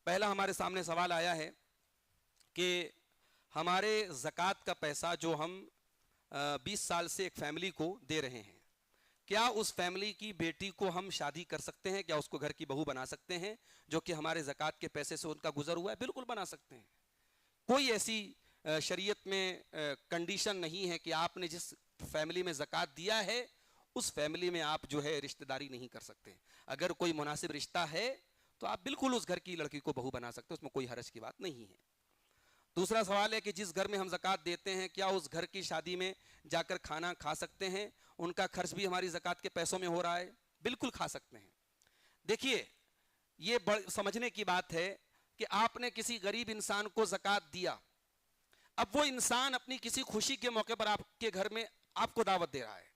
پہلا ہمارے سامنے سوال آیا ہے کہ ہمارے زکوٰۃ کا پیسہ جو ہم 20 سال سے ایک فیملی کو دے رہے ہیں، کیا اس فیملی کی بیٹی کو ہم شادی کر سکتے ہیں؟ کیا اس کو گھر کی بہو بنا سکتے ہیں جو کہ ہمارے زکوٰۃ کے پیسے سے ان کا گزر ہوا ہے؟ بالکل بنا سکتے ہیں. کوئی ایسی شریعت میں کنڈیشن نہیں ہے کہ آپ نے جس فیملی میں زکوٰۃ دیا ہے اس فیملی میں آپ جو ہے رشتہ داری نہیں کر سکتے. اگر کوئی مناسب رشتہ ہے تو آپ بالکل اس گھر کی لڑکی کو بہو بنا سکتے ہیں، اس میں کوئی حرج کی بات نہیں ہے. دوسرا سوال ہے کہ جس گھر میں ہم زکوٰۃ دیتے ہیں کیا اس گھر کی شادی میں جا کر کھانا کھا سکتے ہیں؟ ان کا خرچ بھی ہماری زکوٰۃ کے پیسوں میں ہو رہا ہے. بالکل کھا سکتے ہیں. دیکھیے یہ سمجھنے کی بات ہے کہ آپ نے کسی غریب انسان کو زکوٰۃ دیا، اب وہ انسان اپنی کسی خوشی کے موقع پر آپ کے گھر میں آپ کو دعوت دے رہا ہے.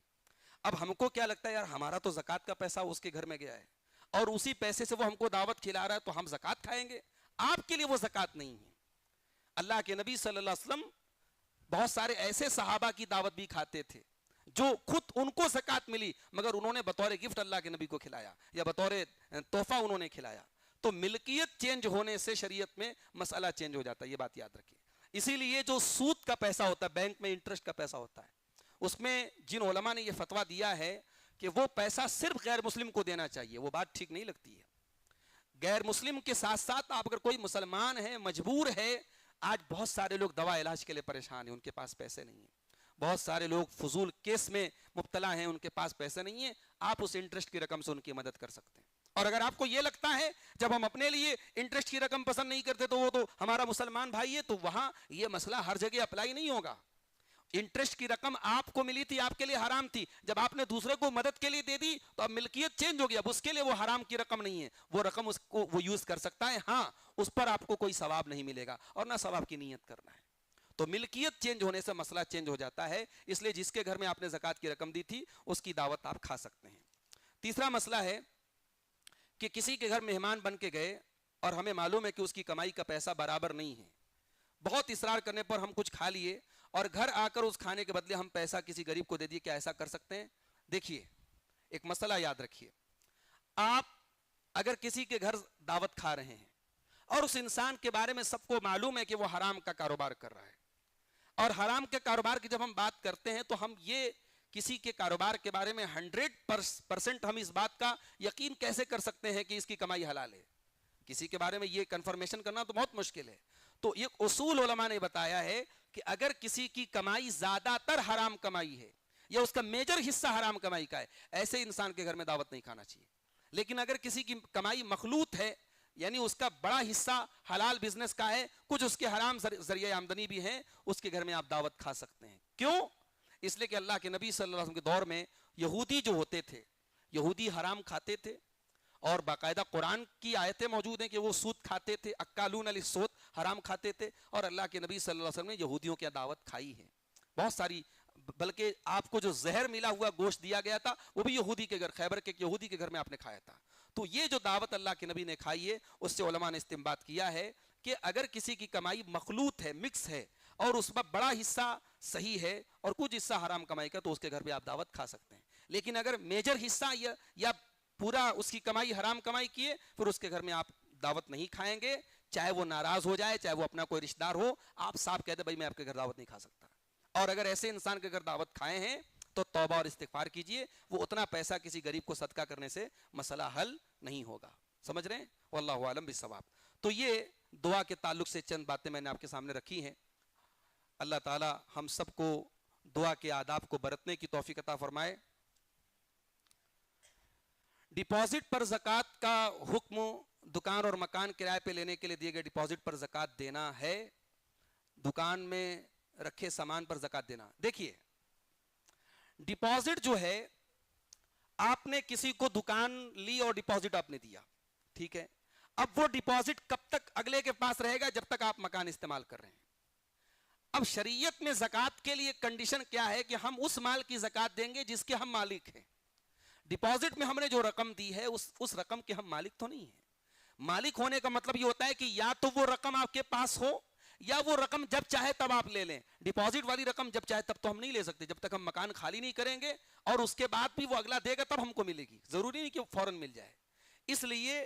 اب ہم کو کیا لگتا ہے، یار ہمارا تو زکوٰۃ کا پیسہ اس کے گھر میں گیا ہے اور اسی پیسے سے وہ ہم کو دعوت کھلا رہا ہے تو ہم زکوٰۃ کھائیں گے. آپ کے لیے وہ زکوٰۃ نہیں ہے. اللہ کے نبی صلی اللہ علیہ وسلم بہت سارے ایسے صحابہ کی دعوت بھی کھاتے تھے جو خود ان کو زکوٰۃ ملی مگر انہوں نے بطور گفٹ اللہ کے نبی کو کھلایا یا بطور تحفہ انہوں نے کھلایا. تو ملکیت چینج ہونے سے شریعت میں مسئلہ چینج ہو جاتا ہے، یہ بات یاد رکھیے. اسی لیے جو سود کا پیسہ ہوتا ہے، بینک میں انٹرسٹ کا پیسہ ہوتا ہے، اس میں جن علماء نے یہ فتویٰ دیا ہے کہ وہ پیسہ صرف غیر مسلم کو دینا چاہیے، وہ بات ٹھیک نہیں لگتی ہے. غیر مسلم کے ساتھ ساتھ آپ اگر کوئی مسلمان ہے مجبور ہے، آج بہت سارے لوگ دوا علاج کے لیے پریشان ہیں، ان کے پاس پیسے نہیں ہیں. بہت سارے لوگ فضول کیس میں مبتلا ہیں، ان کے پاس پیسے نہیں ہیں، آپ اس انٹرسٹ کی رقم سے ان کی مدد کر سکتے ہیں. اور اگر آپ کو یہ لگتا ہے جب ہم اپنے لیے انٹرسٹ کی رقم پسند نہیں کرتے تو وہ تو ہمارا مسلمان بھائی ہے، تو وہاں یہ مسئلہ ہر جگہ اپلائی نہیں ہوگا. انٹرسٹ کی رقم آپ کو ملی تھی، آپ کے لیے حرام تھی، جب آپ نے دوسرے کو مدد کے لیے دے دی تو اب ملکیت چینج ہو گیا، اب اس کے لیے وہ حرام کی رقم نہیں ہے، وہ رقم اس کو وہ یوز کر سکتا ہے. ہاں اس پر آپ کو کوئی ثواب نہیں ملے گا اور نہ ثواب کی نیت کرنا ہے. تو ملکیت چینج ہونے سے مسئلہ چینج ہو جاتا ہے، اس لیے جس کے گھر میں آپ نے زکوٰۃ کی رقم دی تھی اس کی دعوت آپ کھا سکتے ہیں. تیسرا مسئلہ ہے کہ کسی کے گھر مہمان بن کے گئے اور ہمیں معلوم ہے کہ اس کی کمائی کا پیسہ برابر نہیں ہے، بہت اصرار کرنے پر ہم کچھ کھا لیے اور گھر آ کر اس کھانے کے بدلے ہم پیسہ کسی غریب کو دے دیے، کیا ایسا کر سکتے ہیں؟ دیکھیے ایک مسئلہ یاد رکھیے، آپ اگر کسی کے گھر دعوت کھا رہے ہیں اور اس انسان کے بارے میں سب کو معلوم ہے کہ وہ حرام کا کاروبار کر رہا ہے، اور حرام کے کاروبار کی جب ہم بات کرتے ہیں تو ہم یہ کسی کے کاروبار کے بارے میں 100% ہم اس بات کا یقین کیسے کر سکتے ہیں کہ اس کی کمائی حلال ہے؟ کسی کے بارے میں یہ کنفرمیشن کرنا تو بہت مشکل ہے. تو یہ اصول علماء نے بتایا ہے کہ اگر کسی کی کمائی زیادہ تر حرام کمائی ہے یا اس کا میجر حصہ حرام کمائی کا ہے، ایسے انسان کے گھر میں دعوت نہیں کھانا چاہیے. لیکن اگر کسی کی کمائی مخلوط ہے، یعنی اس کا بڑا حصہ حلال بزنس کا ہے، کچھ اس کے حرام ذریعہ آمدنی بھی ہیں، اس کے گھر میں آپ دعوت کھا سکتے ہیں. کیوں؟ اس لیے کہ اللہ کے نبی صلی اللہ علیہ وسلم کے دور میں یہودی جو ہوتے تھے، یہودی حرام کھاتے تھے اور باقاعدہ قرآن کی آیتیں موجود ہیں کہ وہ سود کھاتے تھے، اکالون السود، حرام کھاتے تھے، اور اللہ کے نبی صلی اللہ علیہ وسلم نے یہودیوں کی دعوت کھائی ہے بہت ساری. بلکہ آپ کو جو زہر ملا ہوا گوشت دیا گیا تھا وہ بھی یہودی کے گھر، خیبر کے یہودی کے گھر میں آپ نے کھایا تھا. تو یہ جو دعوت اللہ کے نبی نے کھائی ہے اس سے علماء نے استنباط کیا ہے کہ اگر کسی کی کمائی مخلوط ہے، مکس ہے، اور اس میں بڑا حصہ صحیح ہے اور کچھ حصہ حرام کمائی کا، تو اس کے گھر پہ آپ دعوت کھا سکتے ہیں. لیکن اگر میجر حصہ یا پورا اس کی کمائی حرام کمائی کی ہے، پھر اس کے گھر میں آپ دعوت نہیں کھائیں گے، چاہے وہ ناراض ہو جائے، چاہے وہ اپنا کوئی رشتہ دار ہو. آپ صاحب کہتے بھائی میں آپ کے گھر دعوت نہیں کھا سکتا. اور اگر ایسے انسان کے گھر دعوت کھائے ہیں تو توبہ اور استغفار کیجئے، وہ اتنا پیسہ کسی غریب کو صدقہ کرنے سے مسئلہ حل نہیں ہوگا. سمجھ رہے ہیں؟ واللہ اعلم بالصواب. تو یہ دعا کے تعلق سے چند باتیں میں نے آپ کے سامنے رکھی ہیں. اللہ تعالی ہم سب کو دعا کے آداب کو برتنے کی توفیق عطا فرمائے. ڈپازٹ پر زکوٰۃ کا حکم، دکان اور مکان کرائے پہ لینے کے لیے دیے گئے ڈپازٹ پر زکوٰۃ دینا ہے، دکان میں رکھے سامان پر زکوٰۃ دینا. دیکھیے ڈپازٹ جو ہے، آپ نے کسی کو دکان لی اور ڈپازٹ آپ نے دیا، ٹھیک ہے، اب وہ ڈپازٹ کب تک اگلے کے پاس رہے گا؟ جب تک آپ مکان استعمال کر رہے ہیں. اب شریعت میں زکوٰۃ کے لیے کنڈیشن کیا ہے کہ ہم اس مال کی زکوٰۃ دیں گے جس کے ہم مالک ہیں. ڈپازٹ میں ہم نے جو رقم دی ہے اس رقم کے ہم مالک تو نہیں ہیں. مالک ہونے کا مطلب یہ ہوتا ہے کہ یا تو وہ رقم آپ کے پاس ہو یا وہ رقم جب چاہے تب آپ لے لیں. ڈپازٹ والی رقم جب چاہے تب تو ہم نہیں لے سکتے، جب تک ہم مکان خالی نہیں کریں گے اور اس کے بعد بھی وہ اگلا دے گا تب ہم کو ملے گی. ضروری نہیں کہ فوراً مل جائے. اس لیے